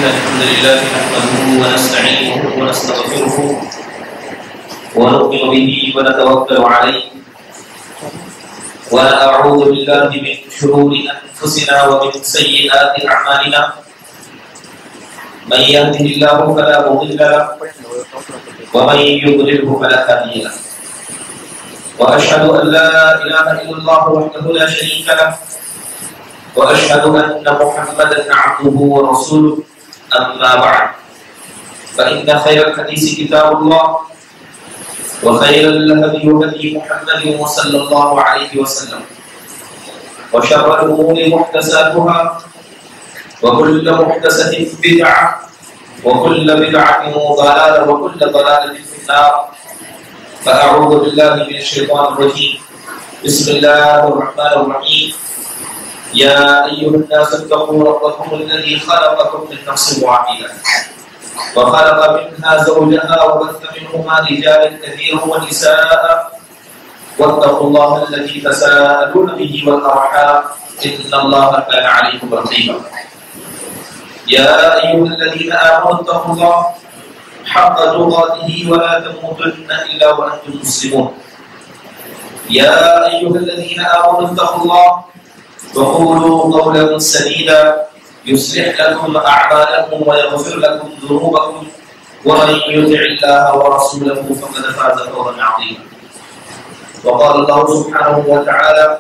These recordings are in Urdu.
إن الحمد لله نحمده ونستعينه ونستغفره ونؤمن به ونتوكل عليه ونعوذ بالله من شرور أنفسنا ومن سيئات أعمالنا من يهده الله فلا مضل له ومن يضلله فلا هادي له وأشهد أن لا إله إلا الله وحده لا شريك له وأشهد أن محمدا عبده ورسوله أما بعد فإن خير الحديث كتاب الله وخير الهدي هدي محمد صلى الله عليه وسلم وشر الأمور محدثاتها وكل محدثة بدعة وكل بدعة ضلالة وكل ضلالة في النار فأعوذ بالله من الشيطان الرجيم بسم الله الرحمن الرحيم يا أيها الناس اتقوا ربكم الذي خلقكم من نفس واحدة وخلق منها زوجها وبث منهما رجالا كثيرا ونساء واتقوا الله الذي تساءلون به والأرحام إن الله كان عليكم رقيبا يا أيها الذين آمنوا اتقوا الله حق تقاته ولا تموتن إلا وأنتم مسلمون يا أيها الذين آمنوا اتقوا الله وقولوا قولا سديدا يصلح لكم أعمالكم ويغفر لكم ذنوبكم ومن يطع الله ورسوله فقد فاز فوزا عظيما وقال الله سبحانه وتعالى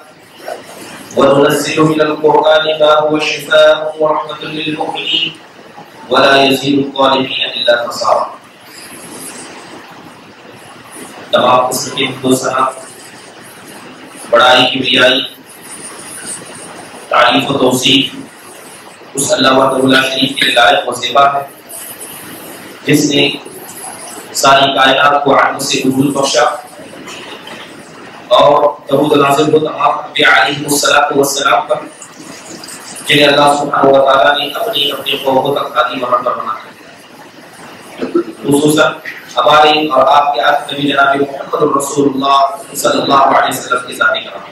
وننزل من القرآن ما هو شفاء ورحمة للمؤمنين ولا يزيد الظالمين إلا خسارا تمام قسم کے دوسرا بڑائی کی بڑائی تعریف و توصیف اس اللہ وحدہ شریف کے لائق و زیبا ہے جس نے ساری کائنات کو علم سے عبور بخشا اور درود نازل ہو تمام انبیاء علیہ السلام پر جنہیں اللہ سبحانہ و تعالیٰ نے اپنی قوموں تک خادم و رہبر بنا دیا خصوصاً ہمارے اور آپ کے آج نبی جناب محمد رسول اللہ صلی اللہ علیہ وسلم کی ذاتی کرام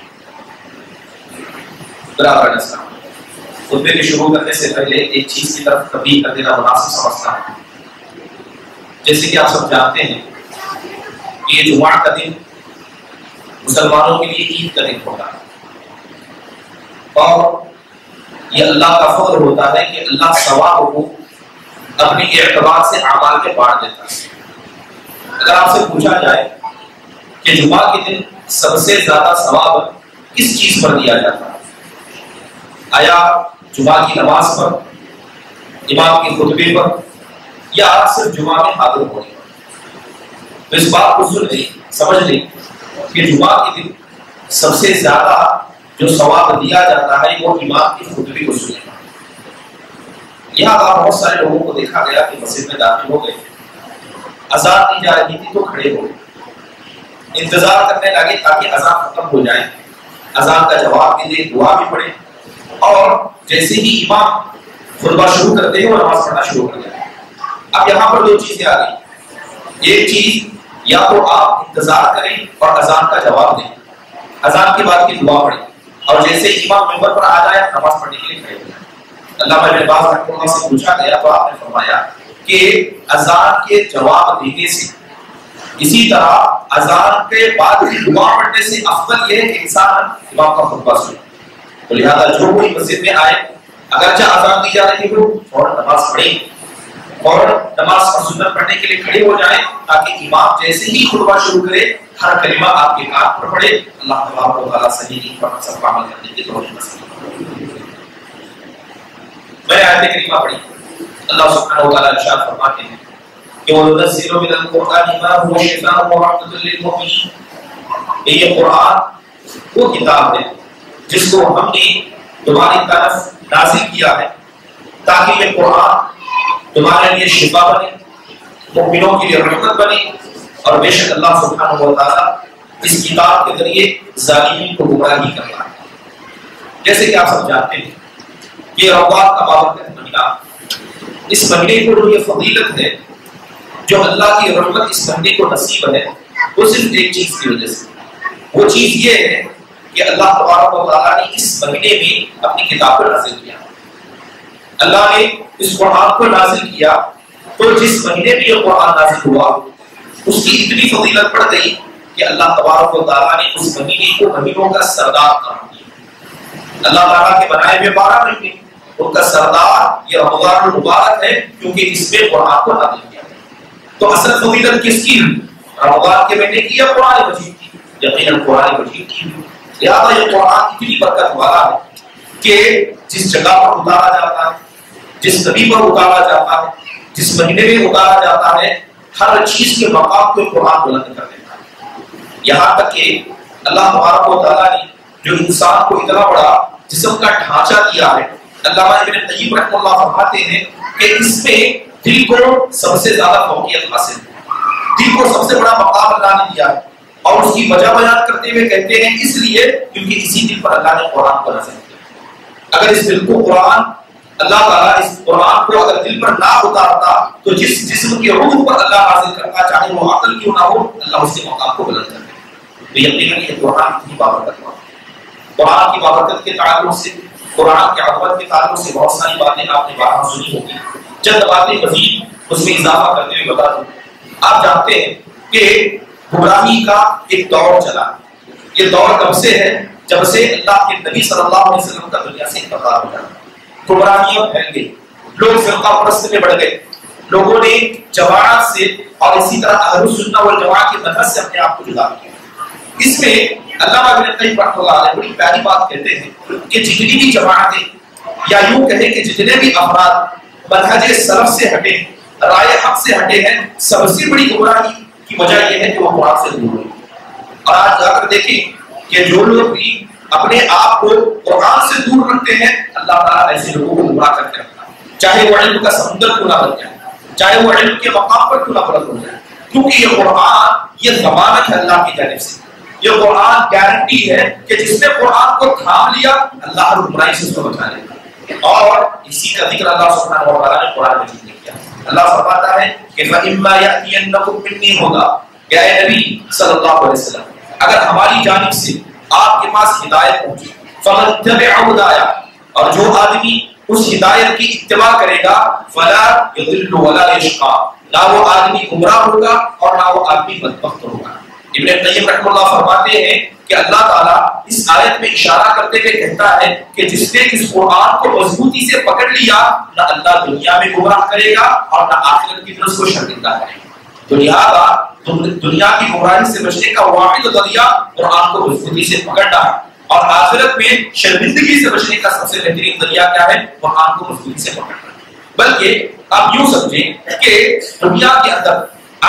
برابر اسلام خطبے کے شروع کرنے سے پہلے ایک چیز کی طرف تنبیہ کر دینا مناسب سمجھتا ہوں جیسے کہ آپ سب جانتے ہیں کہ یہ جمعہ کا دن مسلمانوں کے لیے عید کا دن ہوتا ہے اور یہ اللہ کا فضل ہوتا ہے کہ اللہ ثواب کو اپنے اعتبار سے اعمال میں بانٹ دیتا ہے اگر آپ سے پوچھا جائے کہ جمعہ کے دن سب سے زیادہ ثواب کس چیز پر دیا جاتا ہے آیا جمعہ کی نماز پر امام کے خطبے پر یا صرف جمعہ میں حاضر ہونے پر تو اس بات کو سن لیں سمجھ لیں کہ جمعہ کے دن سب سے زیادہ جو ثواب دیا جاتا ہے وہ امام کے خطبے کو سننے کا یہاں بہت سارے لوگوں کو دیکھا گیا کہ مسجد میں داخل ہو گئے اذان دی جا رہی تھی تو کھڑے ہو گئے انتظار کرنے لگے تاکہ اذان ختم ہو جائے اذان کا جواب بھی دے دعا بھی پڑھے اور جیسے ہی امام خطبہ شروع کرتے ہیں وہ نماز پڑھنا شروع کر دیتے ہیں اب یہاں پر دو چیزیں آ گئی ایک چیز یا تو آپ انتظار کریں اور اذان کا جواب دیں اذان کے بعد کی دعا پڑھیں اور جیسے امام ممبر پر آ جائے نماز پڑھنے کے لیے کھڑے ہو جائیں علامہ ابن باز رحمہ اللہ سے پوچھا گیا تو آپ نے فرمایا کہ اذان کے جواب دینے سے اسی طرح اذان کے بعد کی دعا پڑھنے سے افضل یہ ہے کہ انسان امام کا خطبہ سنے تو لہذا جو کوئی مسجد میں آئے اگرچہ اذان دی جا رہی ہو فوراً نماز پڑھیں اور نماز اور سنت پڑھنے کے لیے کھڑے ہو جائیں تاکہ امام جیسے ہی خطبہ شروع کرے ہر کلمہ آپ کے کان پر پڑھے اللہ تبارک و تعالیٰ صحیح پر سب عمل کرنے کی توفیق نصیب فرمائے میں آیت کریمہ پڑھی اللہ سبحانہ و تعالیٰ ارشاد فرماتے ہیں کہ وَنُنَزِّلُ مِنَ الْقُرْآنِ مَا هُوَ شِفَاءٌ وَرَحْمَةٌ لِلْمُؤْمِنِينَ یہ قرآن وہ کتاب ہے جس کو ہم نے تمہاری طرف نازل کیا ہے تاکہ یہ قرآن تمہارے لیے شفا بنے مومنوں کے لیے رحمت بنے اور بے شک اللہ سبحانہ و تعالیٰ اس کتاب کے ذریعے ظالمین کو گمراہی کرتا ہے جیسے کہ آپ سب جانتے ہیں کہ رمضان کا بابرکت مہینہ اس مہینے کو جو یہ فضیلت ہے جو اللہ کی رحمت اس مہینے کو نصیب ہے وہ صرف ایک چیز کی وجہ سے وہ چیز یہ ہے کہ اللہ تبارک و تعالیٰ نے اس مہینے میں اپنی کتاب کو نازل کیا اللہ نے اس قرآن کو نازل کیا تو جس مہینے میں یہ قرآن نازل ہوا اس کی اتنی فضیلت بڑھ گئی کہ اللہ تبارک و تعالیٰ نے اس مہینے کو مہینوں کا سردار قرار دیا۔ اللہ تعالیٰ کے بنائے ہوئے 12 مہینے، ان کا سردار یہ رمضان المبارک ہے کیونکہ اس میں قرآن کو نازل کیا۔ تو اصل فضیلت کس کی؟ رمضان کے مہینے کی یا قرآن مجید کی؟ یقیناً قرآن مجید کی۔ لہٰذا یہ قرآن اتنی برکت والا ہے کہ جس جگہ پر اتارا جاتا ہے، جس نبی پر اتارا جاتا ہے، جس مہینے میں اتارا جاتا ہے، ہر چیز کے مقام کو قرآن بلند کر دیتا ہے۔ یہاں تک کہ اللہ تبارک و تعالیٰ نے جو انسان کو اتنا بڑا جسم کا ڈھانچہ دیا ہے، علامہ ابن قیم رحمہ اللہ فرماتے ہیں کہ اس میں دل کو سب سے زیادہ فوقیت حاصل ہے، دل کو سب سے بڑا مقام اللہ نے دیا ہے، اور اس کی وجہ بیان کرتے ہوئے کہتے ہیں اس لیے کیونکہ اسی دل پر اللہ نے قرآن کو نازل کیا۔ اگر اس دل کو قرآن اللہ تعالیٰ اس قرآن کو اگر دل پر نہ اتارتا تو جس جسم کے روح پر اللہ نازل کرتا چاہے وہ عقل کیوں نہ ہو، اللہ اس کے مقام کو بلند کر دے۔ تو یقیناً یہ قرآن کی بابرکت ہے۔ قرآن کی بابرکت کے تعلق سے، قرآن کے عظمت کے تعلق سے بہت ساری باتیں آپ نے بارہا سنی ہوگی۔ چند باتیں مزید اس میں اضافہ کرتے ہوئے بتا دوں۔ آپ جانتے ہیں کہ گمراہی کا ایک دور چلا، یہ دور کب سے ہے؟ جب سے اللہ کے نبی صلی اللہ علیہ وسلم کا دنیا سے انتقال ہو جاتا، گمراہیاں پھیل گئی، لوگ فرقہ پرست میں بڑھ گئے، لوگوں نے جماعت سے اور اسی طرح اہل السنہ والجماعت کے منہج سے اپنے آپ کو جدا کیا۔ اس میں علامہ ابن قیم رحمۃ اللہ علیہ بڑی پیاری بات کہتے ہیں کہ جتنی بھی جماعتیں یا یوں کہیں کہ جتنے بھی افراد منہج سلف سے ہٹے، رائے حق سے ہٹے ہیں، سب سے بڑی گمراہی کی وجہ یہ ہے کہ وہ قرآن سے دور ہوئے۔ اور آج جا کر دیکھیں کہ جو لوگ بھی اپنے آپ کو قرآن سے دور رکھتے ہیں، اللہ تعالیٰ ایسے لوگوں کو گمراہ کر کے رکھتا ہے، چاہے وہ علم کا سمندر کیوں نہ بن جائے، چاہے وہ علم کے مقام پر کیوں نہ بلند ہو جائے، کیونکہ یہ قرآن یہ ضمانت ہے اللہ کی جانب سے، یہ قرآن گارنٹی ہے کہ جس نے قرآن کو تھام لیا اللہ ہر گمراہی سے اس کو بچا لے گا۔ اور اسی کا ذکر اللہ سبحانہ و تعالیٰ نے قرآن مجید میں کیا۔ اللہ فرماتا ہے کہ فَإِمَّا يَأْتِيَنَّكُم مِّنِّي هُدًى، اے نبی صلی اللہ علیہ وسلم اگر ہماری جانب سے آپ کے پاس ہدایت پہنچی، فَمَن تَبِعَ هُدَايَ، اور جو آدمی اس ہدایت کی اتباع کرے گا، فَلَا يَضِلُّ وَلَا يَشْقَىٰ، نہ وہ آدمی گمراہ ہوگا اور نہ وہ آدمی بدبخت ہوگا۔ ابن قیم رحمہ اللہ فرماتے ہیں کہ اللہ تعالیٰ اس آیت میں اشارہ کرتے ہوئے کہتا ہے کہ جس نے اس قرآن کو مضبوطی سے پکڑ لیا، نہ اللہ دنیا میں گمراہ کرے گا اور نہ آخرت کی طرف کو شرمندہ کرے گا۔ تو لہٰذا دنیا کی گمراہی سے بچنے کا واحد ذریعہ قرآن کو مضبوطی سے پکڑنا ہے، اور آخرت میں شرمندگی سے بچنے کا سب سے بہترین ذریعہ کیا ہے؟ قرآن کو مضبوطی سے پکڑنا۔ بلکہ آپ یوں سمجھیں کہ دنیا کے اندر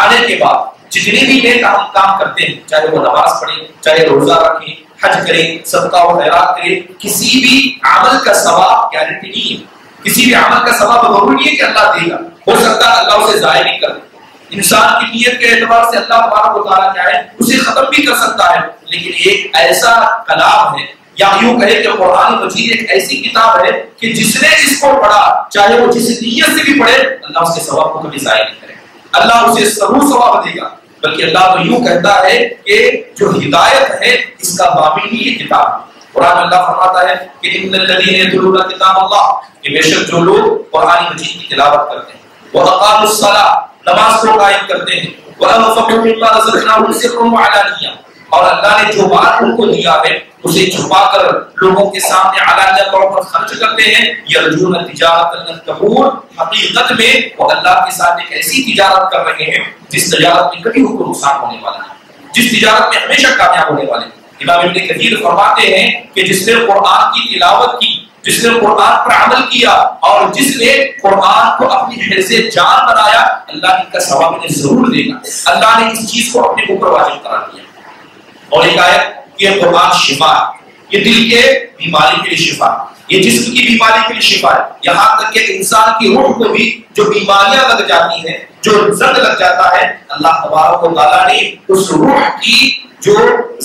آنے کے بعد جتنے بھی نیک ہم کام کرتے ہیں، چاہے وہ نماز پڑھیں، چاہے روزہ رکھیں، حج کریں، صدقہ و خیرات کریں، کسی بھی عمل کا ثواب گارنٹی نہیں ہے، کسی بھی عمل کا ثواب ضروری نہیں ہے کہ اللہ دے گا، ہو سکتا ہے اللہ اسے ضائع نہیں کر دے، انسان کی نیت کے اعتبار سے اللہ تبارک و تعالیٰ کیا ہے اسے ختم بھی کر سکتا ہے، لیکن ایک ایسا کلام ہے یا یوں کہے کہ قرآن مجید ایک ایسی کتاب ہے کہ جس نے اس کو پڑھا، چاہے وہ جس نیت سے بھی پڑھے، اللہ اس کے ثواب کو کبھی ضائع نہیں کرے گا، اللہ اسے ضرور ثواب دے گا۔ بلکہ اللہ تو یوں کہتا ہے کہ جو ہدایت ہے اس کا ضامن ہی یہ کتاب ہے۔ قرآن اللہ فرماتا ہے کہ ان الذین یتلون کتاب اللہ، کہ بے شک جو لوگ قرآن مجید کی تلاوت کرتے ہیں، واقاموا الصلاۃ، نماز کو قائم کرتے ہیں، وانفقوا مما رزقناهم سرا وعلانیہ، اور اللہ نے جو مال ان کو دیا ہے اسے چھپا کر لوگوں کے سامنے علانیہ طور پر خرچ کرتے ہیں، یرجون تجارت لن تبور، حقیقت میں وہ اللہ کے ساتھ ایک ایسی تجارت کر رہے ہیں جس تجارت میں کبھی ان کو نقصان ہونے والا ہے، جس تجارت میں ہمیشہ کامیاب ہونے والے ہیں۔ امام ابن کثیر فرماتے ہیں کہ جس نے قرآن کی تلاوت کی، جس نے قرآن پر عمل کیا اور جس نے قرآن کو اپنی حرز جان بنایا، اللہ ان کا ثواب انہیں ضرور دے گا۔ اللہ نے اس چیز کو اپنے اوپر واجب قرار دیا۔ اور ایک آیت کہ قرآن شفا ہے، یہ دل کے بیماری کے لیے شفا ہے، یہ جسم کی بیماری کے لیے شفا ہے، یہاں تک کہ انسان کی روح کو بھی جو بیماریاں لگ جاتی ہیں، جو زنگ لگ جاتا ہے، اللہ تبارک و تعالیٰ نے اس روح کی جو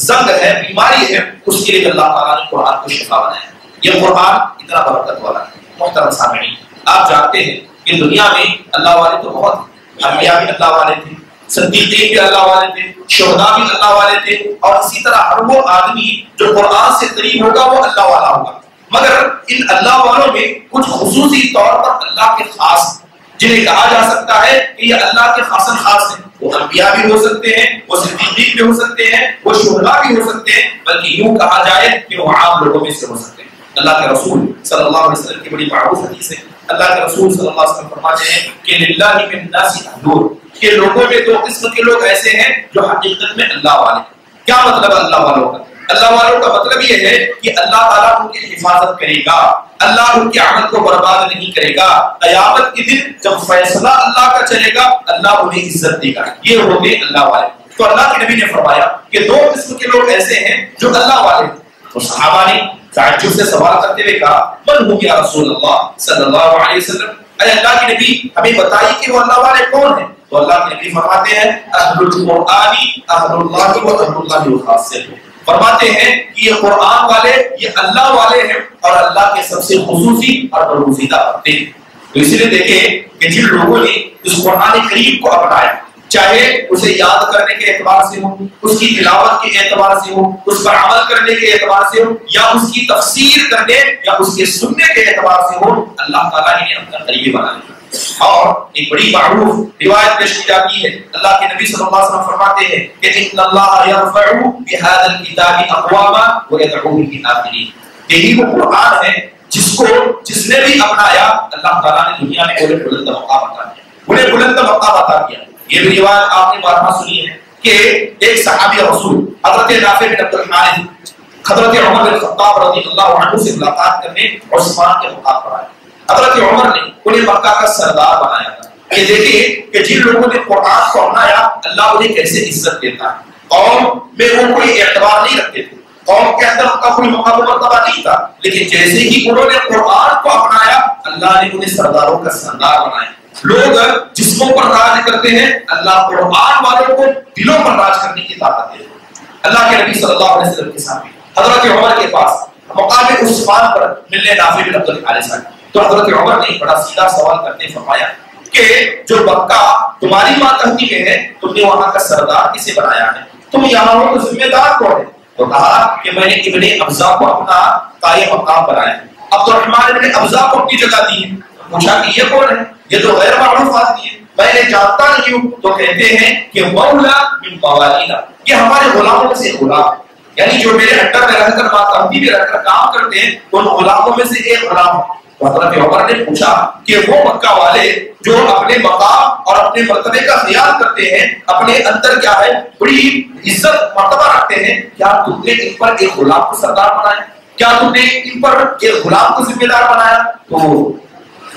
زنگ ہے، بیماری ہے، اس کے لیے اللہ تعالیٰ نے قرآن کو شفا بنایا۔ یہ قرآن اتنا برکت والا ہے۔ محترم سامعین، آپ جانتے ہیں کہ دنیا میں اللہ والے تو بہت، انبیاء بھی اللہ والے تھے، صدیقین بھی اللہ والے تھے، شہداء بھی اللہ والے تھے، اور اسی طرح ہر وہ آدمی جو قرآن سے قریب ہوگا وہ اللہ والا ہوگا۔ مگر ان اللہ والوں میں کچھ خصوصی طور پر اللہ کے خاص جنہیں کہا جا سکتا ہے کہ یہ اللہ کے خاص ہیں. وہ انبیاء بھی ہو سکتے ہیں, وہ صدیقین بھی ہو سکتے ہیں, وہ شہداء بھی ہو سکتے ہیں, بلکہ یوں کہا جائے کہ وہ عام لوگوں میں سے ہو سکتے ہیں. اللہ کے رسول صلی اللہ علیہ وسلم کی بڑی معروف حدیث ہے. اللہ کے رسول صلی اللہ علیہ وسلم فرماتے ہیں کہ للہ من الناس اهل, کہ لوگوں میں دو قسم کے لوگ ایسے ہیں جو حقیقت میں اللہ والے. کیا مطلب اللہ والوں کا؟ اللہ والوں کا مطلب یہ ہے کہ اللہ تعالیٰ ان کی حفاظت کرے گا, اللہ ان کے عمل کو برباد نہیں کرے گا. قیامت کے دن جب فیصلہ اللہ کا چلے گا اللہ انہیں عزت دے گا. یہ ہوتے اللہ والے. تو اللہ کے نبی نے فرمایا کہ دو قسم کے لوگ ایسے ہیں جو اللہ والے. تو صحابہ نے تعجب سے سوال کرتے ہوئے کہا من ہو یا رسول اللہ صلی اللہ علیہ وسلم, اے اللہ کے نبی ہمیں بتائیے کہ وہ اللہ والے کون ہیں. تو اللہ کے نبی فرماتے ہیں اہل القرآن اہل اللہ و اہل اللہ الخاصہ, فرماتے ہیں کہ یہ قرآن والے یہ اللہ والے ہیں اور اللہ کے سب سے خصوصی اور برگزیدہ بندے ہیں. تو اسی لیے دیکھیں کہ جن لوگوں نے اس قرآن کریم کو اپنایا, چاہے اسے یاد کرنے کے اعتبار سے ہو, اس کی تلاوت کے اعتبار سے ہو, اس پر عمل کرنے کے اعتبار سے ہو, یا اس کی تفسیر کرنے یا اس کے سننے کے اعتبار سے ہو, اللہ تعالیٰ نے اپنا قریبی بنا لیا. اور ایک بڑی معروف روایت پیش کی جاتی ہے, اللہ کے نبی صلی اللہ علیہ وسلم فرماتے ہیں کہ ان اللہ یرفع بهذا الكتاب اقواما ويدعو به آخرین. یہی وہ قرآن ہے جس نے بھی اپنایا اللہ تعالیٰ نے دنیا میں انہیں بلند مقام عطا کیا, انہیں بلند مقام عطا کیا. یہ بھی روایت آپ نے بارہا سنی ہے کہ ایک صحابی رسول حضرت نافع بن عبد الحارث حضرت عمر بن خطاب رضی اللہ عنہ سے ملاقات کرنے عثمان کے مقام پر آئے. حضرت عمر نے انہیں مکہ کا سردار بنایا تھا کہ دیکھیں کہ جن لوگوں نے قرآن کو اپنایا اللہ انہیں کیسے عزت دیتا ہے. قوم میں وہ کوئی اعتبار نہیں رکھتے تھے, قوم کے اندر ان کا کوئی مقام و مرتبہ نہیں تھا, لیکن جیسے ہی انہوں نے قرآن کو اپنایا اللہ نے انہیں سرداروں کا سردار بنایا. لوگ جسموں پر راج کرتے ہیں, اللہ قرآن والوں کو دلوں پر راج کرنے کی طاقت دیتے ہیں. اللہ کے نبی صلی اللہ علیہ وسلم کے سامنے حضرت عمر کے پاس مقام عثمان پر ملنے نافع بن عبد الحارث آئے. تو حضرت عمر نے بڑا سیدھا سوال کرتے فرمایا کہ جو مکہ تمہاری ماتحتی میں ہے تم نے وہاں کا سردار کسے بنایا ہے, تم یہاں ہو تو ذمہ دار کون ہے؟ تو کہا کہ میں نے ابن ابزا کو اپنا قائم مقام بنایا ہے. عبد الرحمن ابن ابزا کو اپنی جگہ دی ہے. پوچھا کہ یہ کون ہے؟ یہ تو غیر معروف آدمی ہے, میں نے جانتا نہیں ہوں. تو کہتے ہیں کہ مولا من موالینا, یہ ہمارے غلاموں میں سے غلام ہے, یعنی جو میرے انڈر میں رہ کر ماتحتی میں رہ کر کام کرتے ہیں ان غلاموں میں سے ایک غلام ہے. حضرت عمر نے پوچھا کہ وہ مکہ والے جو اپنے مقام اور اپنے مرتبے کا خیال کرتے ہیں, اپنے اندر کیا ہے بڑی عزت مرتبہ رکھتے ہیں, کیا تم نے ان پر ایک غلام کو سردار بنایا؟ کیا تم نے ان پر ایک غلام کو ذمہ دار بنایا؟ تو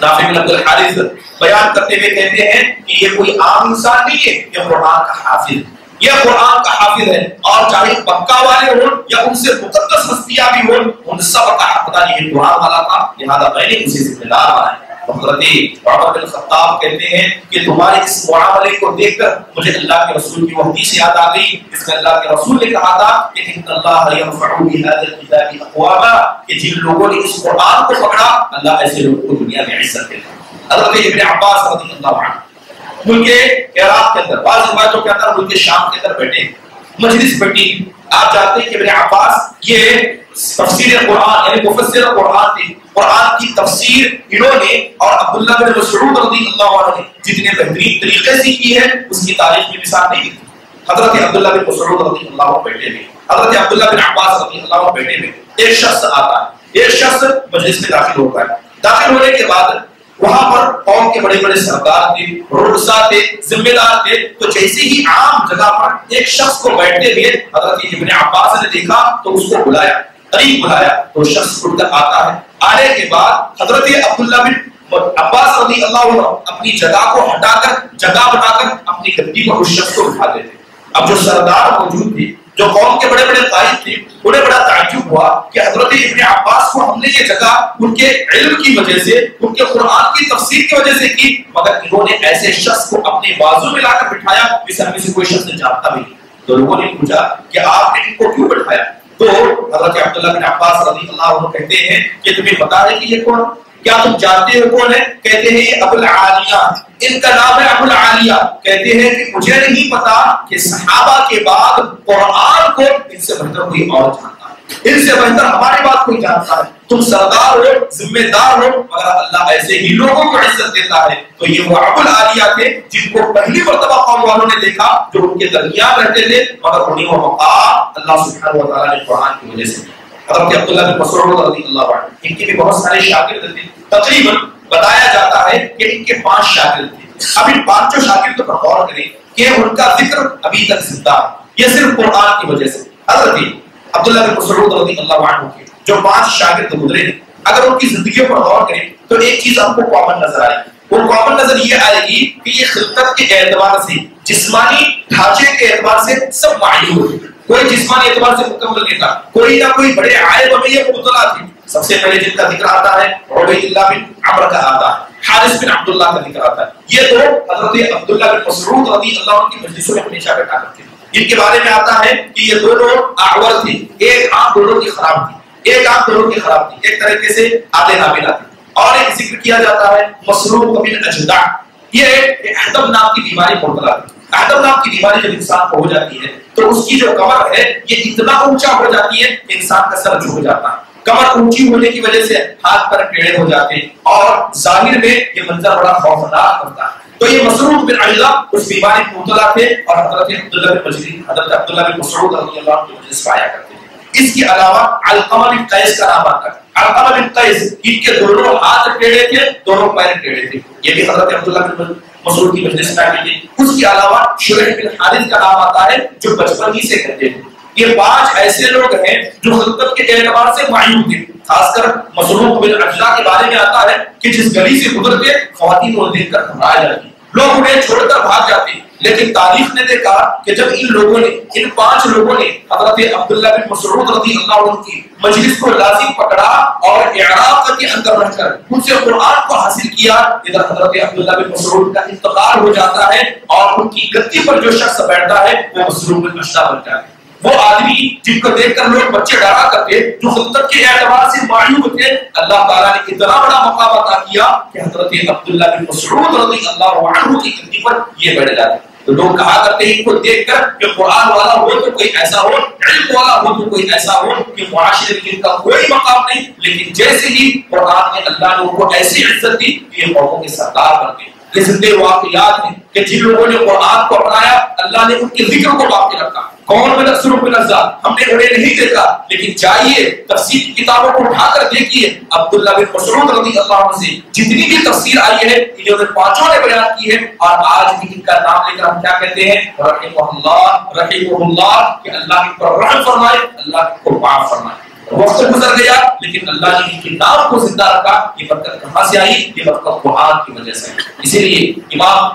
نافع بن عبد الحارث بیان کرتے ہوئے کہتے ہیں کہ یہ کوئی عام انسان نہیں ہے, یہ قرآن کا حافظ ہے, یہ قرآن کا حافظ ہے. اور چاہے مکہ والے ہوں یا ان سے مقدس ہستیاں بھی ہوں, ان سب کا حقدار یہ قرآن والا تھا, لہذا میں نے اسے ذمہ دار بنایا. حضرت عمر بن خطاب کہتے ہیں کہ تمہارے اس معاملے کو دیکھ کر مجھے اللہ کے رسول کی وہ حدیث یاد آ گئی جس میں اللہ کے رسول نے کہا تھا کہ ان اللہ یرفع بهذا الكتاب اقواما, کہ جن لوگوں نے اس قرآن کو پکڑا اللہ ایسے لوگوں کو دنیا میں عزت دیتا. حضرت ابن عباس رضی اللہ عنہ ملک عراق کے اندر, بعض روایتوں کے اندر ملک شام کے اندر بیٹھے مجلس بیٹھی. آپ جانتے ہیں کہ ابن عباس یہ تفسیر قرآن یعنی مفسر قرآن تھے, قرآن کی تفسیر انہوں نے اور عبداللہ بن مسعود رضی اللہ عنہ نے جتنے بہترین طریقے سے کی ہے اس کی تاریخ کی مثال نہیں دی. حضرت عبداللہ بن مسعود رضی اللہ عنہ بیٹھے ہوئے, حضرت عبداللہ بن عباس رضی اللہ عنہ بیٹھے ہوئے, ایک شخص آتا ہے, ایک شخص مجلس میں داخل ہوتا ہے. داخل ہونے کے بعد وہاں پر قوم کے بڑے بڑے سردار تھے, رؤساء تھے, ذمہ دار تھے. تو جیسے ہی عام جگہ پر ایک شخص کو بیٹھتے ہوئے حضرت ابن عباس نے دیکھا تو اس کو بلایا, قریب بلایا. تو شخص اٹھ کر آتا ہے. آنے کے بعد حضرت عبداللہ بن عباس رضی اللہ عنہ اپنی جگہ کو ہٹا کر جگہ بنا کر اپنی گدی پر اس شخص کو اٹھا دیتے. اب جو سردار موجود تھے, جو قوم کے بڑے بڑے قائد تھے, انہیں بڑا تعجب ہوا کہ حضرت ابن عباس کو ہم نے یہ جگہ ان کے علم کی وجہ سے, ان کے قرآن کی تفسیر کی وجہ سے کی, مگر انہوں نے ایسے شخص کو اپنے بازو میں لا کر بٹھایا جسے ہمیں سے کوئی شخص نے جانتا بھی نہیں. تو لوگوں نے پوچھا کہ آپ نے ان کو کیوں بٹھایا؟ تو حضرت عبداللہ بن عباس رضی اللہ عنہ کہتے ہیں کہ تمہیں پتا ہے کہ یہ کون, کیا تم جانتے ہو کون ہے؟ کہتے ہیں ابو العالیہ, ان کا نام ہے ابو العالیہ. کہتے ہیں کہ مجھے نہیں پتا کہ صحابہ کے بعد قرآن کو ان سے بہتر کوئی اور جانتا ہے, ان سے بہتر ہمارے بات کوئی جانتا ہے. تم سردار ہو، ذمہ دار ہو، مگر اللہ ایسے ہی لوگوں کو عزت دیتا ہے۔ تو یہ وہ ابو العالیہ تھے جن کو پہلی مرتبہ قوم والوں نے دیکھا، جو ان کے درمیان رہتے تھے، مگر انہیں وہ مقام اللہ سبحانہ و تعالیٰ نے قرآن کی وجہ سے دیا۔ حضرت عبداللہ بن مسعود رضی اللہ عنہ، ان کے بھی بہت سارے شاگرد تھے، تقریباً بتایا جاتا ہے کہ ان کے 5 شاگرد تھے۔ اب ان 5 شاگردوں پر غور کریں کہ ان کا ذکر ابھی تک زندہ ہے، یہ صرف قرآن کی وجہ سے۔ حضرت عبداللہ بن مسعود رضی اللہ عنہ کے جو 5 شاگرد گزرے ہیں، اگر ان کی زندگیوں پر غور کریں تو ایک چیز آپ کو کامن نظر آئے گی۔ وہ کامن نظر یہ آئے گی کہ یہ خلقت کے اعتبار سے، جسمانی ڈھانچے کے اعتبار سے سب معیوب ہیں، کوئی جسمانی اعتبار سے مکمل نہیں تھا، کوئی نہ کوئی بڑے عائب میں یہ مبتلا تھے۔ سب سے پہلے جن کا ذکر آتا ہے عبید اللہ بن عمر کا آتا ہے، حارث بن عبداللہ کا ذکر آتا ہے۔ یہ دو حضرت عبداللہ بن مسعود رضی اللہ عنہ کی مجلسوں میں ہمیشہ بیٹھا کرتے تھے۔ ان کے بارے میں آتا ہے کہ یہ دونوں اعور تھے، ایک آنکھ دونوں کی خراب تھی، ایک آنکھ دونوں کی خراب تھی، ایک طریقے سے آدھے نابینا تھے۔ اور ایک ذکر کیا جاتا ہے مسروق بن اجدع، یہ احدب نام کی بیماری مبتلا تھی۔ احدب نام کی بیماری جب انسان کو ہو جاتی ہے تو اس کی جو کمر ہے یہ اتنا اونچا ہو جاتی ہے کہ انسان کا سر جھک جاتا ہے۔ کمر اونچی ہونے کی وجہ سے ہاتھ پر ٹیڑھے ہو جاتے ہیں اور ظاہر میں یہ منظر بڑا خوفناک ہوتا ہے۔ تو یہ مسروق بن اجدع اس بیماری میں مبتلا تھے اور حضرت عبداللہ بن مسعود رضی اللہ عنہ کی مجلس پایا کرتے تھے۔ اس کے علاوہ علقمہ بن قیس کا نام آتا ہے۔ علقمہ بن قیس، ان کے دونوں ہاتھ ٹیڑھے تھے، دونوں پیر ٹیڑھے تھے، یہ بھی حضرت عبداللہ بن مسعود کی مجلس میں آتے تھے۔ اس کے علاوہ شریح بن حارث کا نام آتا ہے جو بچپن ہی سے کرتے تھے۔ یہ 5 ایسے لوگ ہیں جو خلقت کے اعتبار سے معیوب تھے۔ خاص کر مسروق بن اجدع کے بارے میں آتا ہے کہ جس گلی سے گزرتے خواتین کو دیکھ کر گھبرا جاتی، لوگ انہیں چھوڑ کر بھاگ جاتے، لیکن تاریخ نے دیکھا کہ جب ان لوگوں نے، ان 5 لوگوں نے حضرت عبداللہ بن مسعود رضی اللہ عنہ کی مجلس کو لازم پکڑا اور اعراق کے اندر رہ کر ان سے قرآن کو حاصل کیا، ادھر حضرت عبداللہ بن مسعود کا انتقال ہو جاتا ہے اور ان کی گدی پر جو شخص بیٹھتا ہے وہ مسروق بن اجدع بن جاتا ہے۔ وہ آدمی جن کو دیکھ کر لوگ بچے ڈرا کرتے، جو خلقت کے اعتبار سے معیوب تھے، اللہ تعالیٰ نے اتنا بڑا مقام عطا کیا کہ حضرت عبداللہ بن مسعود رضی اللہ عنہ کی گدی پر یہ بیٹھ جاتے۔ تو لوگ کہا کرتے ہیں ان کو دیکھ کر کہ قرآن والا ہو تو کوئی ایسا ہو، علم والا ہو تو کوئی ایسا ہو کہ معاشرے میں ان کا کوئی مقام نہیں، لیکن جیسے ہی قرآن نے اللہ نے ان کو ایسی عزت دی کہ یہ قوموں کے سردار بن گئے۔ یہ زندہ واقعات ہیں کہ جن لوگوں نے قرآن کو اپنایا، اللہ نے ان کے ذکر کو باقی رکھا۔ کون میں نصر بن اجزا، ہم نے انہیں نہیں دیکھا، لیکن جائیے تفسیر کی کتابوں کو اٹھا کر دیکھیے، عبداللہ بن مسعود رضی اللہ عنہ سے جتنی بھی تفسیر آئی ہے انہوں نے 5 نے بیان کی ہے، اور آج بھی ان کا نام لے کر ہم کیا کہتے ہیں، رحمہ اللہ، کہ اللہ ان پر رحم فرمائے، اللہ ان کو معاف فرمائے۔ وقت گزر گیا لیکن اللہ نے ان کے نام کو زندہ رکھا۔ یہ برکت کہاں سے آئی؟ یہ برکت قرآن کی وجہ سے۔ اسی لیے امام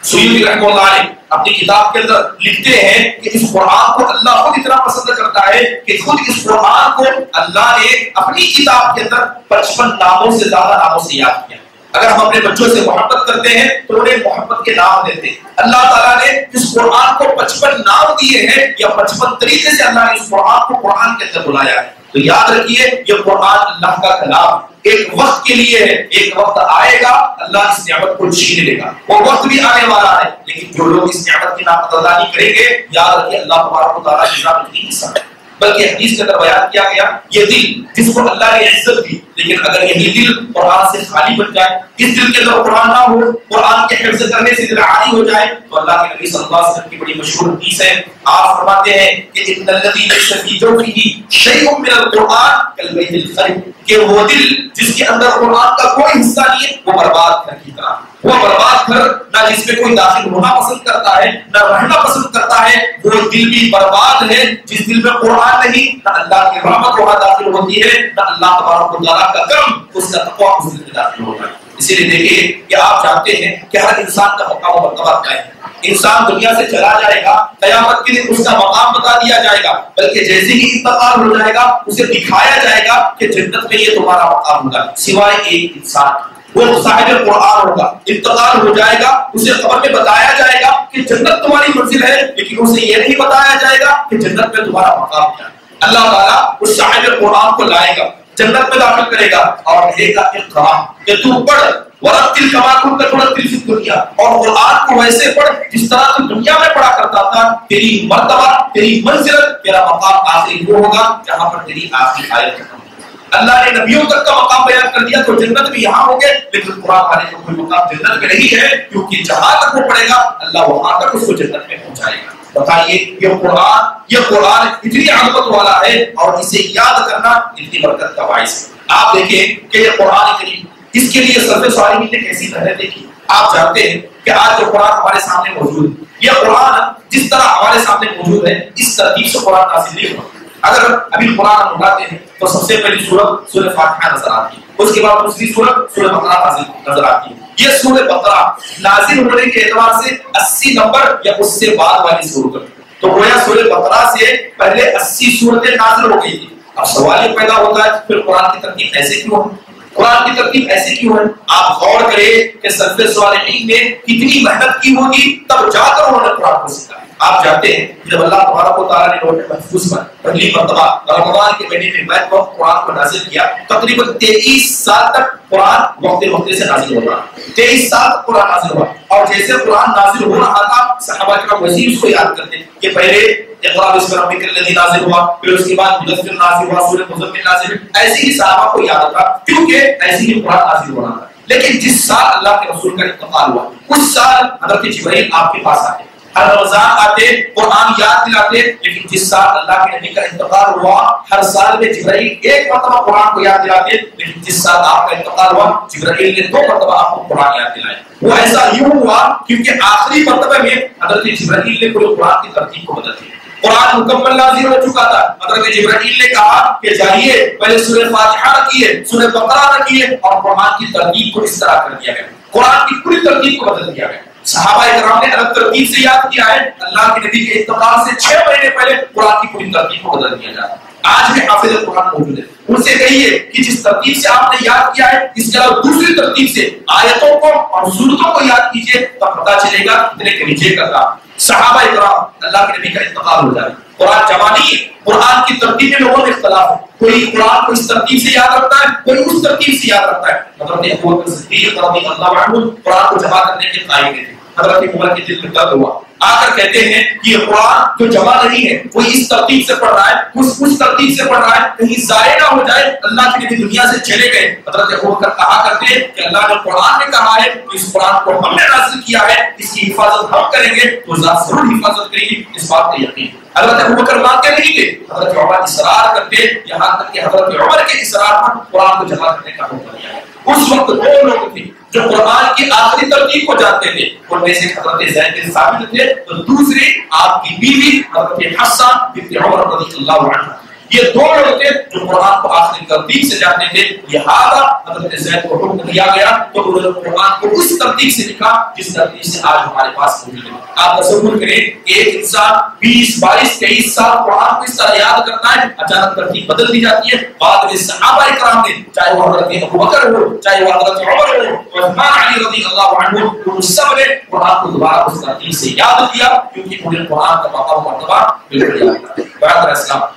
سیوطی رحمہ اللہ علیہ اپنی کتاب کے اندر لکھتے ہیں کہ اس قرآن کو اللہ خود اتنا پسند کرتا ہے کہ خود اس قرآن کو اللہ نے اپنی کتاب کے اندر 55 ناموں سے زیادہ ناموں سے یاد کیا۔ اگر ہم اپنے بچوں سے محبت کرتے ہیں تو انہیں محبت کے نام دیتے ہیں۔ اللہ تعالیٰ نے اس قرآن کو 55 نام دیے ہیں، یا 55 طریقے سے اللہ نے اس قرآن کو قرآن کے اندر بلایا ہے۔ تو یاد رکھیے یہ قرآن اللہ کا کلام ایک وقت کے لیے ہے، ایک وقت آئے گا اللہ اس نعمت کو چھین لے گا، وہ وقت بھی آنے والا ہے، لیکن جو لوگ اس نعمت کی نافرمانی کریں گے، یاد رکھیے اللہ تبارک و تعالیٰ کی نعمت نہیں حصہ ہے۔ بلکہ حدیث کے اندر بیان کیا گیا یہ دل جس کو اللہ نے عزت دی، لیکن اگر یہی دل قرآن سے خالی بن جائے، اس دل کے اندر قرآن نہ ہو، قرآن کے حفظ کرنے سے دل عاری ہو جائے، تو اللہ کے نبی صلی اللہ علیہ وسلم کی بڑی مشہور حدیث ہے، آپ فرماتے ہیں کہ ان الذی لیس فی جوفہ شیء من القرآن کالبیت الخرب، کہ وہ دل جس کے اندر قرآن کا کوئی حصہ نہیں ہے وہ برباد گھر کی طرح، وہ برباد گھر نہ جس میں کوئی داخل ہونا پسند کرتا ہے نہ رہنا پسند کرتا ہے، وہ دل بھی برباد ہے جس دل میں قرآن نہیں، نہ اللہ کی رحمت وہاں داخل ہوتی ہے، نہ اللہ تبارک و تعالیٰ کا کرم اس کا تقویٰ اس دل میں داخل ہوتا ہے۔ اسی لیے دیکھیے کہ آپ جانتے ہیں کہ ہر انسان کا مقام و مرتبہ طے ہے۔ انسان دنیا سے چلا جائے گا، قیامت کے دن اس کا مقام بتا دیا جائے گا، بلکہ جیسے ہی انتقال ہو جائے گا اسے دکھایا جائے گا کہ جنت میں یہ تمہارا مقام ہوگا، سوائے ایک انسان، وہ صاحب قرآن ہوگا۔ انتقال ہو جائے گا، اسے خبر میں بتایا جائے گا کہ جنت تمہاری منزل ہے، لیکن اسے یہ نہیں بتایا جائے گا کہ جنت میں تمہارا مقام کیا ہے۔ اللہ تعالیٰ اس صاحب قرآن کو لائے گا، جنت میں داخل کرے گا اور کہے گا اقرأ کہ تو پڑھ، ورتل کما کنت ترتل فی الدنیا، اور قرآن کو ویسے پڑھ جس طرح تو دنیا میں پڑھا کرتا تھا، تیری مرتبہ، تیری منزلت، تیرا مقام آخری وہ ہوگا جہاں پر تیری آخری آیت ختم ہوگی۔ اللہ نے نبیوں تک کا مقام بیان کر دیا تو جنت بھی یہاں ہوں گے، لیکن قرآن والے کو کوئی مقام جنت میں نہیں ہے، کیونکہ جہاں تک وہ پڑھے گا اللہ وہاں تک اس کو جنت میں پہنچائے گا۔ بتائیے یہ قرآن اتنی عظمت والا ہے اور اسے یاد کرنا اتنی برکت کا باعث ہے۔ آپ دیکھیں کہ یہ قرآن کریم، اس کے لیے سلف صالحین نے کیسی محنتیں کی۔ آپ جانتے ہیں کہ آج جو قرآن ہمارے سامنے موجود ہے، یہ قرآن جس طرح ہمارے سامنے موجود ہے اس ترتیب سے قرآن نازل نہیں ہوا۔ اگر ابھی قرآن ہم اٹھاتے ہیں تو سب سے پہلی سورت سورہ فاتحہ نظر آتی ہے، اس کے بعد دوسری سورت سورہ بقرہ نظر آتی ہے۔ یہ سورہ بقرہ نازل ہونے کے اعتبار سے 80 نمبر یا اس سے بعد والی سورت ہے، تو گویا سورہ بقرہ سے پہلے 80 سورتیں نازل ہو گئی تھی۔ اب سوال یہ پیدا ہوتا ہے پھر قرآن کی ترتیب ایسے کیوں ہے؟ قرآن کی ترتیب ایسی کیوں ہے؟ آپ غور کریں کہ سلف صالحین نے کتنی محنت کی ہوگی تب جا کر انہوں نے قرآن کو سیکھا۔ آپ جانتے ہیں جب اللہ تبارک و تعالیٰ نے لوح محفوظ پر پہلی مرتبہ رمضان کے مہینے میں بیت وقت قرآن کو نازل کیا، تقریباً 23 سال تک قرآن وقت سے نازل ہو رہا، 23 سال تک قرآن نازل ہوا، اور جیسے قرآن نازل ہو رہا تھا صحابہ کرام ویسے اس کو یاد کرتے کہ پہلے اقرأ باسم ربک الذی نازل ہوا، پھر اس کے بعد مدثر نازل ہوا، سورہ مزمل نازل، ایسے ہی صحابہ کو یاد تھا کیونکہ ایسے ہی قرآن نازل ہو رہا تھا۔ لیکن جس سال اللہ کے رسول کا انتقال ہوا اس سال حضرت جبرائیل آپ کے پاس آتے، ہر رمضان آتے، قرآن یاد دلاتے، لیکن جس سال اللہ کے نبی کا انتقال ہوا ہر سال میں جبرائیل ایک مرتبہ قرآن کو یاد دلاتے، لیکن جس سال آپ کا انتقال ہوا جبرائیل نے 2 مرتبہ آپ کو قرآن یاد دلائے۔ وہ ایسا یوں ہوا کیونکہ آخری مرتبہ میں حضرت جبرائیل نے پورے قرآن کی ترتیب کو بدل دیا۔ قرآن مکمل نازل ہو چکا تھا، حضرت جبرائیل نے کہا کہ جائیے پہلے سورہ فاتحہ رکھیے، سورہ بقرہ رکھیے، اور قرآن کی ترتیب کو اس طرح کر دیا گیا، قرآن کی پوری ترتیب کو بدل دیا گیا۔ صحابہ کرام نے الگ ترتیب سے یاد کیا ہے، اللہ کے نبی کے انتقال سے 6 مہینے پہلے قرآن کی پوری ترتیب کو بدل دیا جاتا ہے۔ آج بھی حافظ قرآن موجود ہے، ان سے کہیے کہ جس ترتیب سے آپ نے یاد کیا ہے اس کے علاوہ دوسری ترتیب سے آیتوں کو اور سورتوں کو یاد کیجئے، تب پتہ چلے گا کتنے کے نیچے کا تھا۔ صحابہ کرام اللہ کے نبی کا انتقال ہو جائے، قرآن جمع نہیں ہے، قرآن کی ترتیب میں لوگوں میں اختلاف ہے، کوئی قرآن کو اس ترتیب سے یاد رکھتا ہے، کوئی اس ترتیب سے یاد رکھتا ہے۔ حضرت ابوبکر صدیق رضی اللہ عنہ قرآن کو جمع کرنے کے قائل تھے، حضرت عمر کے دل میں درد ہوا، آ کر کہتے ہیں کہ یہ قرآن جو جمع نہیں ہے کوئی اس ترتیب سے پڑھ رہا ہے، اس ترتیب سے پڑھ رہا ہے، کہیں ضائع نہ ہو جائے، اللہ کے نبی دنیا سے چلے گئے۔ حضرت ابوبکر کہا کرتے کہ اللہ نے قرآن میں کہا ہے کہ اس قرآن کو ہم نے نازل کیا ہے، اس کی حفاظت ہم کریں گے تو ذات ضرور حفاظت کرے گی، اس بات کا یقین۔ حضرت ابوبکر مانتے نہیں تھے، حضرت عمر اصرار کرتے، یہاں تک کہ حضرت عمر کے اصرار پر قرآن کو جمع کرنے کا حکم دیا ہے۔ اس وقت 2 لوگ تھے جو قرآن کی آخری ترتیب کو جانتے تھے، ان میں سے حضرت زید بن ثابت تھے، تو دوسرے آپ کی بیوی حضرت حفصہ بنت عمر رضی اللہ عنہ۔ یہ 2 لوگ تھے جو قرآن کو آخری ترتیب سے جانتے تھے، لہذا حضرت زید کو حکم دیا گیا تو انہوں نے قرآن کو اس ترتیب سے لکھا جس ترتیب سے آج ہمارے پاس موجود ہے۔ آپ تصور کریں کہ ایک انسان 20 22 23 سال قرآن کو اس طرح یاد کرتا ہے، اچانک ترتیب بدل دی جاتی ہے۔ بعد میں صحابہ کرام نے، چاہے وہ حضرت ابوبکر ہو، چاہے وہ حضرت عمر ہو، عثمان علی رضی اللہ عنہ، ان سب نے قرآن کو دوبارہ اس ترتیب سے یاد کیا کیونکہ انہیں قرآن کا مقام و مرتبہ بالکل یاد تھا۔ برادر اسلام،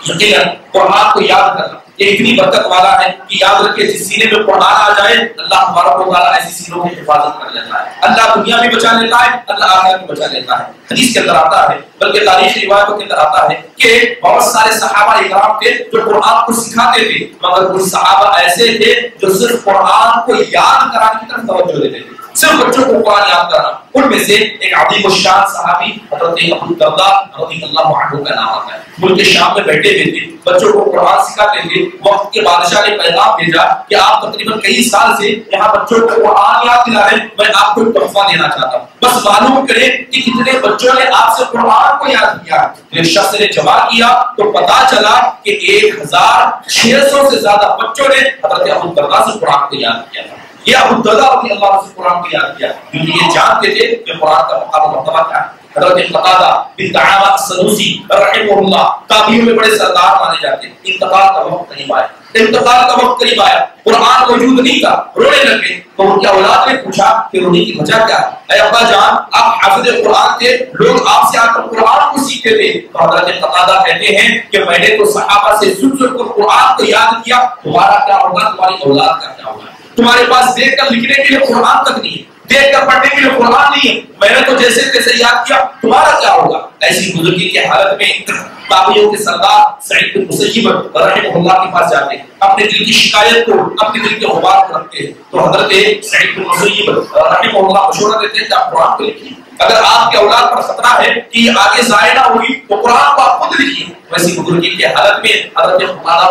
یقیناً قرآن کو یاد کرنا یہ اتنی برکت والا ہے کہ یاد رکھے جس سینے میں قرآن آ جائے اللہ تبارک و تعالیٰ ایسی سینوں کی حفاظت کر لیتا ہے، اللہ دنیا بھی بچا لیتا ہے، اللہ آخرت بھی بچا لیتا ہے۔ حدیث کے اندر آتا ہے، بلکہ تاریخی روایتوں کے اندر آتا ہے کہ بہت سارے صحابہ اکرام تھے جو قرآن کو سکھاتے تھے، مگر کچھ صحابہ ایسے تھے جو صرف قرآن کو یاد کرانے کی طرف توجہ دیتے تھے، صرف بچوں کو قرآن یاد کرنا۔ ان میں سے ایک عظیم الشان صحابی حضرت ابو الدرداء رضی اللہ عنہ کا نام آتا ہے۔ ملک شام میں بیٹھے ہوئے تھے، بچوں کو قرآن سکھاتے تھے۔ وقت کے بادشاہ نے پیغام بھیجا کہ آپ تقریباً کئی سال سے یہاں بچوں کو قرآن یاد دلا رہے ہیں، میں آپ کو ایک تحفہ دینا چاہتا ہوں، بس معلوم کریں کہ کتنے بچوں نے آپ سے قرآن کو یاد کیا۔ ایک شخص نے جواب کیا تو پتا چلا کہ 1600 سے زیادہ بچوں نے حضرت ابو الدرداء سے قرآن کو یاد کیا تھا۔ یہ ابو الدرداء رضی اللہ عنہ سے قرآن کو یاد کیا کیونکہ یہ جانتے تھے کہ قرآن کا مقام و مرتبہ کیا ہے۔ حضرت قتادہ بن دعامہ السدوسی رحمہ اللہ تابعین میں بڑے سردار مانے جاتے ہیں، انتقال کا وقت قریب آیا، انتقال کا وقت قریب آیا، قرآن موجود نہیں تھا، رونے لگے تو ان کی اولاد نے پوچھا کہ رونے کی وجہ کیا ہے؟ اے ابا جان، آپ حافظ قرآن تھے، لوگ آپ سے آ کر قرآن کو سیکھتے تھے۔ تو حضرت قتادہ کہتے ہیں کہ میں نے تو صحابہ سے سن کر قرآن کو یاد کیا، تمہارا کیا ہوگا، تمہاری اولاد کا کیا ہوگا؟ تمہارے پاس دیکھ کر لکھنے کے لیے قرآن تک نہیں ہے، دیکھ کر پڑھنے کے لیے قرآن نہیں ہے، میں نے تو جیسے تیسے یاد کیا، تمہارا کیا ہوگا؟ ایسی بزرگی کی حالت میں تابعیوں کے سردار سعید بن مسیب رحمہ اللہ کے پاس جاتے ہیں، اپنے دل کی شکایت کو، اپنے دل کے غبار کو رکھتے ہیں، تو حضرت سعید بن مسیب رحمہ اللہ مشورہ دیتے ہیں کہ آپ قرآن کو لکھیے، اگر آپ کے اولاد پر خطرہ ہے کہ یہ آگے ضائع نہ ہوگی تو قرآن کو آپ خود لکھیے۔ ویسی بزرگی کی حالت میں حضرت قتادہ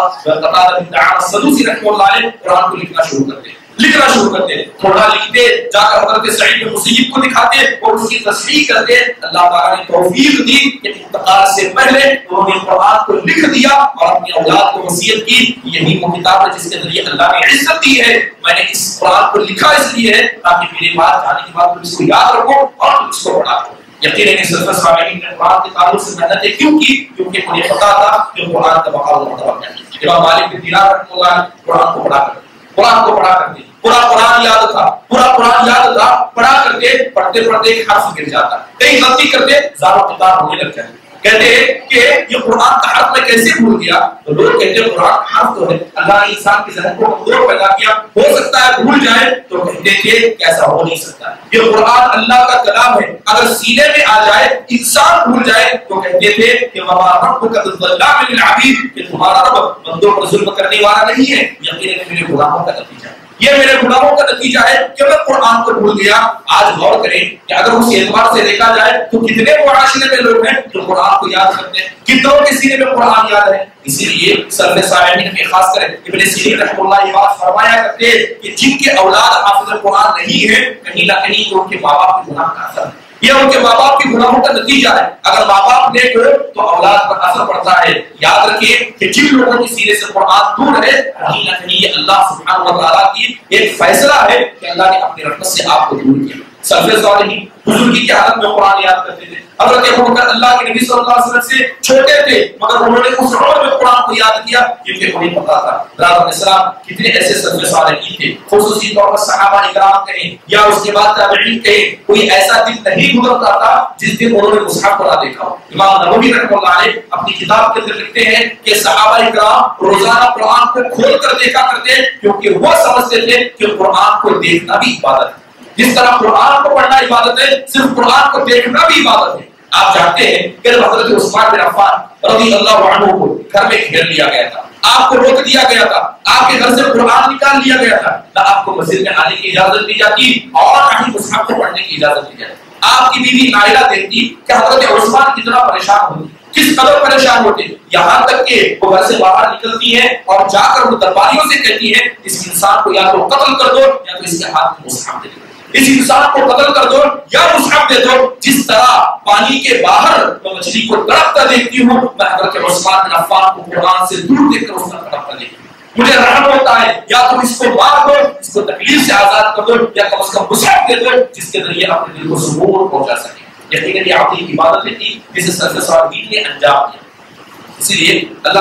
بن دعامہ السدوسی رحمہ اللہ علیہ قرآن کو لکھنا شروع کرتے ہیں، لکھنا شروع کرتے ہیں، تھوڑا لکھتے جا کر حضرت سعید بن مسیب کو دکھاتے اور اس کی تصحیح کرتے۔ اللہ تعالیٰ نے توفیق دی کہ انتقال سے پہلے انہوں نے قرآن کو لکھ دیا اور اپنی اولاد کو وصیت کی، یہی وہ کتاب ہے جس کے ذریعے اللہ نے عزت دی ہے، میں نے اس قرآن کو لکھا اس لیے ہے تاکہ میرے بعد جانے کے بعد تم اس کو یاد رکھو اور تم اس کو پڑھا کرو۔ یقیناً کہ سلف صالحین نے قرآن کے تعلق سے محنتیں کیوں کی؟ کیونکہ انہیں پتا تھا کہ قرآن کا بقا و مرتبہ کیا ہے۔ امام مالک بن دینار رحمہ اللہ قرآن کو پڑھا کرتے، قرآن کو پڑھا کرتے، پورا قرآن یاد تھا، پورا قرآن یاد تھا، پڑھا کرتے پڑھتے پڑھتے ایک حرف گر جاتا، کئی غلطی کرتے زاروں قطار ہونے لگ جاتے، کہتے کہ یہ قرآن کا حرف میں کیسے بھول گیا؟ تو لوگ کہتے ہیں قرآن کا حرف تو ہے، اللہ نے انسان کے ذہن کو کمزور پیدا کیا، ہو سکتا ہے بھول جائے، تو کہتے تھے کہ ایسا ہو نہیں سکتا، یہ قرآن اللہ کا کلام ہے، اگر سینے میں آ جائے انسان بھول جائے تو کہتے تھے کہ وما ربک بالظلام للعبید، کہ تمہارا رب بندوں پر ظلم کرنے والا نہیں ہے، یقیناً میرے گناہوں کا نتیجہ ہے، یہ میرے گناہوں کا نتیجہ ہے کہ میں قرآن کو بھول گیا۔ آج غور کریں کہ اگر اس اعتبار سے دیکھا جائے تو کتنے معاشرے میں لوگ ہیں جو قرآن کو یاد کرتے ہیں، کتنوں کے سینے میں قرآن یاد ہے۔ اسی لیے سلف صالحین میں خاص کر ابن سیرین رحمہ اللہ یہ بات فرمایا کرتے کہ جن کے اولاد حافظ قرآن نہیں ہے کہیں نہ کہیں تو ان کے ماں باپ کے گناہ کا اثر ہے، یہ ان کے ماں باپ کے گناہوں کا نتیجہ ہے۔ اگر ماں باپ نیک ہو تو اولاد پر اثر پڑتا ہے۔ یاد رکھیے کہ جن لوگوں کی سینے سے قرآن دور ہے کہیں نہ کہیں یہ اللہ سبحانہ و تعالیٰ کی ایک فیصلہ ہے کہ اللہ نے اپنی رحمت سے آپ کو دور کیا۔ سلف صالحین بزرگی کی حالت میں قرآن یاد کرتے تھے۔ حضرت ابوبکر اللہ کے نبی صلی اللہ علیہ وسلم سے چھوٹے تھے مگر انہوں نے اس عمر میں قرآن کو یاد کیا کیونکہ انہیں پتا تھا۔ حضرت علیہ السلام کتنے ایسے سلف صالحین تھے، خصوصی طور پر صحابہ اکرام کہیں یا اس کے بعد تابعین کہیں، کوئی ایسا دن نہیں گزرتا تھا جس دن انہوں نے مصحف کو نہ دیکھا ہو۔ امام نووی رحمہ اللہ علیہ اپنی کتاب کے اندر لکھتے ہیں کہ صحابہ اکرام روزانہ قرآن کو کھول کر دیکھا کرتے کیونکہ وہ سمجھتے تھے کہ قرآن کو دیکھنا بھی عبادت ہے، جس طرح قرآن کو پڑھنا عبادت ہے صرف قرآن کو دیکھنا بھی عبادت ہے۔ آپ جانتے ہیں کہ حضرت عثمان بن عفان رضی اللہ عنہ کو گھر میں گھیر لیا گیا تھا، آپ کو روک دیا گیا تھا، آپ کے گھر سے قرآن نکال لیا گیا تھا، نہ آپ کو مسجد میں آنے کی اجازت دی جاتی اور نہ ہی مصحف کو پڑھنے کی اجازت دی جاتی۔ آپ کی بیوی نائلہ دیکھتی کہ حضرت عثمان کتنا پریشان ہوتی، کس قدر پریشان ہوتے، یہاں تک کہ وہ گھر سے باہر نکلتی ہیں اور جا کر ان درباریوں سے کہتی ہیں اس انسان کو یا تو قتل کر دو یا تو اس کے ہاتھ میں مصحف دے دو، اس انسان کو قتل کر دو یا مصحف دے دو۔ جس طرح پانی کے باہر میں مچھلی کو تڑپتا دیکھتی ہوں میں حضرت عثمان بن عفان کو قرآن سے دور دیکھ کر اس کا تڑپتا دیکھتی ہوں، مجھے رحم ہوتا ہے یا تم اس کو مار دو، اس کو تکلیف سے آزاد کر دو یا کم از کم مصحف دے دو جس کے ذریعے اپنے دل کو سکون پہنچا سکے۔ یقیناً یہ عظیم عبادت تھی جسے سلف صالحین نے انجام دیا۔ اسی لیے اللہ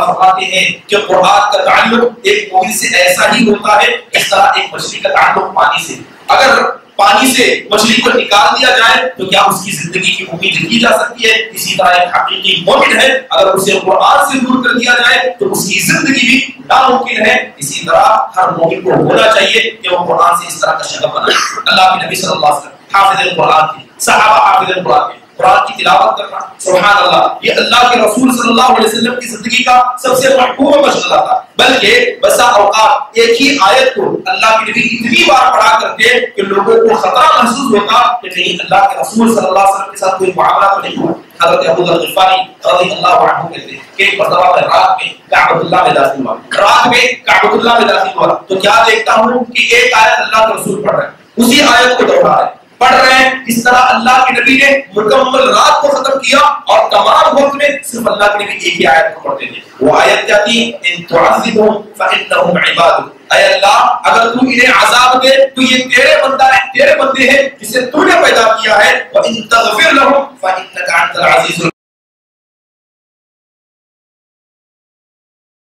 فرماتے ہیں کہ قرآن کا تعلق ایک مومن سے ایسا ہی ہوتا ہے اس طرح ایک مچھلی کا تعلق پانی سے، اگر پانی سے مچھلی کو نکال دیا جائے تو کیا اس کی زندگی کی امید کی جا سکتی ہے؟ اسی طرح ایک حقیقی مومن ہے اگر اسے قرآن سے دور کر دیا جائے تو اس کی زندگی بھی ناممکن ہے۔ اسی طرح ہر مومن کو ہونا چاہیے کہ وہ قرآن سے اس طرح کا شغف بنائے۔ اللہ کے نبی صلی اللہ علیہ وسلم حافظ القرآن تھے، صحابہ حافظ القرآن تھے، قرآن کی تلاوت کرنا سبحان اللہ یہ اللہ کے رسول صلی اللہ علیہ وسلم کی زندگی کا سب سے محبوب مشغلہ تھا، بلکہ بسا اوقات ایک ہی آیت کو اللہ کے نبی اتنی بار پڑھا کرتے کہ لوگوں کو خطرہ محسوس ہوتا کہ کہیں اللہ کے رسول صلی اللہ علیہ وسلم کے ساتھ کوئی معاملہ تو نہیں ہوا۔ حضرت ابو ذر غفاری رضی اللہ عنہ کہتے ہیں کہ ایک مرتبہ میں رات میں کعبۃ اللہ میں داخل ہوا، رات میں کعبۃ اللہ میں داخل ہوا تو کیا دیکھتا ہوں کہ ایک آیت اللہ کے رسول پڑھ رہے ہیں، اسی آیت کو دوہرا رہے ہیں، پڑھ رہے ہیں۔ اس طرح اللہ کے نبی نے مکمل رات کو ختم کیا اور تمام وقت میں صرف اللہ کے نبی ایک ہی آیت کو پڑھتے تھے۔ وہ آیت کیا تھی؟ ان تعذبهم فانهم عباد، اے اللہ اگر تو انہیں عذاب دے تو یہ تیرے بندہ ہے، تیرے بندے ہیں جسے تو نے پیدا کیا ہے، وان تغفر لهم فانك انت العزیز